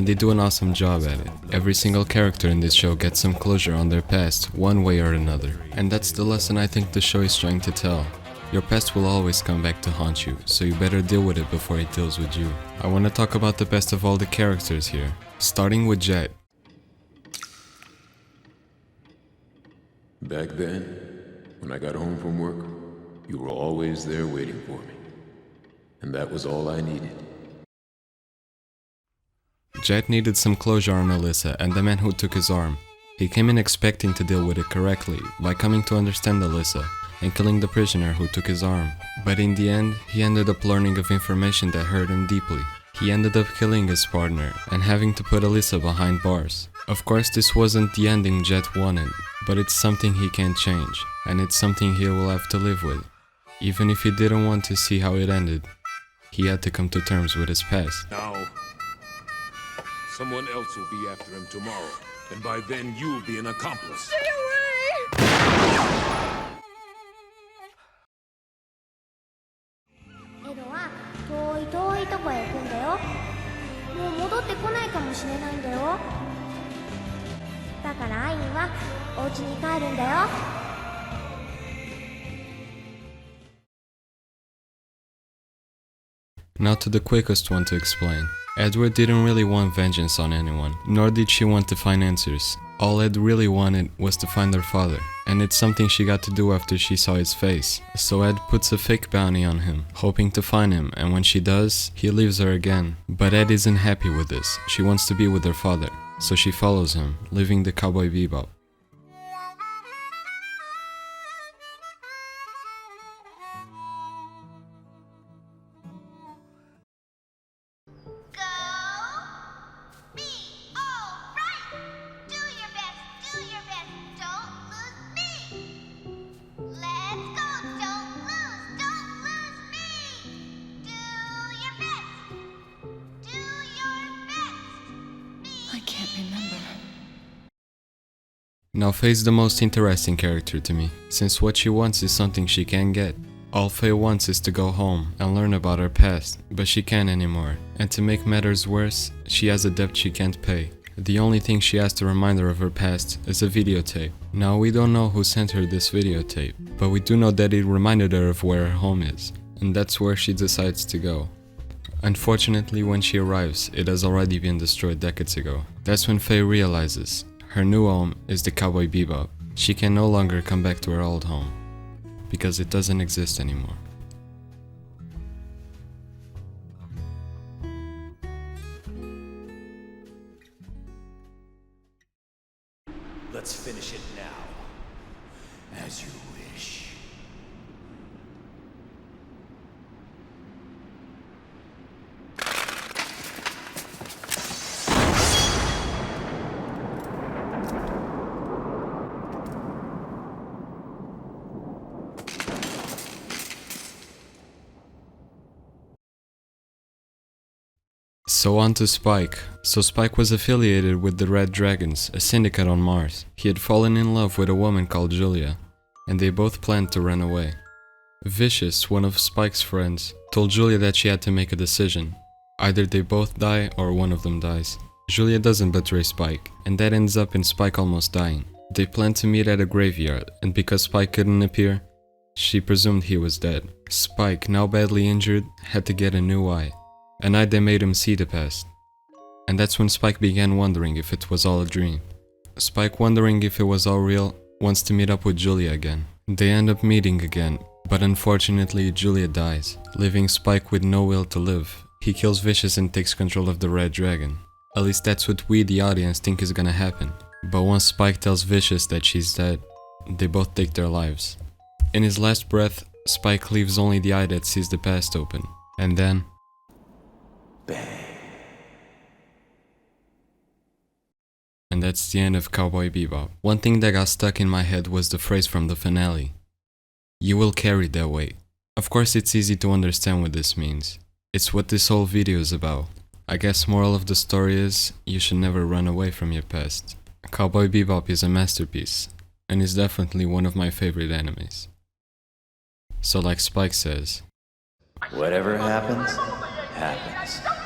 and they do an awesome job at it. Every single character in this show gets some closure on their past, one way or another. And that's the lesson I think the show is trying to tell. Your past will always come back to haunt you, so you better deal with it before it deals with you. I want to talk about the best of all the characters here, starting with Jet. Back then, when I got home from work, you were always there waiting for me. And that was all I needed. Jet needed some closure on Alyssa and the man who took his arm. He came in expecting to deal with it correctly, by coming to understand Alyssa and killing the prisoner who took his arm. But in the end, he ended up learning of information that hurt him deeply. He ended up killing his partner and having to put Alyssa behind bars. Of course, this wasn't the ending Jet wanted, but it's something he can't change, and it's something he will have to live with. Even if he didn't want to see how it ended, he had to come to terms with his past. Now, someone else will be after him tomorrow, and by then you'll be an accomplice. Stay away! エドは遠い遠いとこへ行くんだよ。もう戻ってこないかもしれないんだよ。だからアインはお家に帰るんだよ。Now to the quickest one to explain. Edward didn't really want vengeance on anyone, nor did she want to find answers. All Ed really wanted was to find her father, and it's something she got to do after she saw his face. So Ed puts a fake bounty on him, hoping to find him, and when she does, he leaves her again. But Ed isn't happy with this. She wants to be with her father, so she follows him, leaving the Cowboy Bebop. Now Faye's the most interesting character to me, since what she wants is something she can't get. All Faye wants is to go home and learn about her past, but she can't anymore. And to make matters worse, she has a debt she can't pay. The only thing she has to remind her of her past is a videotape. Now we don't know who sent her this videotape, but we do know that it reminded her of where her home is, and that's where she decides to go. Unfortunately, when she arrives, it has already been destroyed decades ago. That's when Faye realizes her new home is the Cowboy Bebop. She can no longer come back to her old home, because it doesn't exist anymore. Let's finish it now, as you wish. So on to Spike. So Spike was affiliated with the Red Dragons, a syndicate on Mars. He had fallen in love with a woman called Julia, and they both planned to run away. Vicious, one of Spike's friends, told Julia that she had to make a decision. Either they both die or one of them dies. Julia doesn't betray Spike, and that ends up in Spike almost dying. They planned to meet at a graveyard, and because Spike couldn't appear, she presumed he was dead. Spike, now badly injured, had to get a new eye. An eye that made him see the past. And that's when Spike began wondering if it was all a dream. Spike, wondering if it was all real, wants to meet up with Julia again. They end up meeting again, but unfortunately Julia dies, leaving Spike with no will to live. He kills Vicious and takes control of the Red Dragon. At least that's what we, the audience, think is gonna happen. But once Spike tells Vicious that she's dead, they both take their lives. In his last breath, Spike leaves only the eye that sees the past open. And then... Bang. And that's the end of Cowboy Bebop. One thing that got stuck in my head was the phrase from the finale. You will carry that weight. Of course it's easy to understand what this means. It's what this whole video is about. I guess moral of the story is, you should never run away from your past. Cowboy Bebop is a masterpiece, and is definitely one of my favorite animes. So like Spike says, Whatever happens, happens.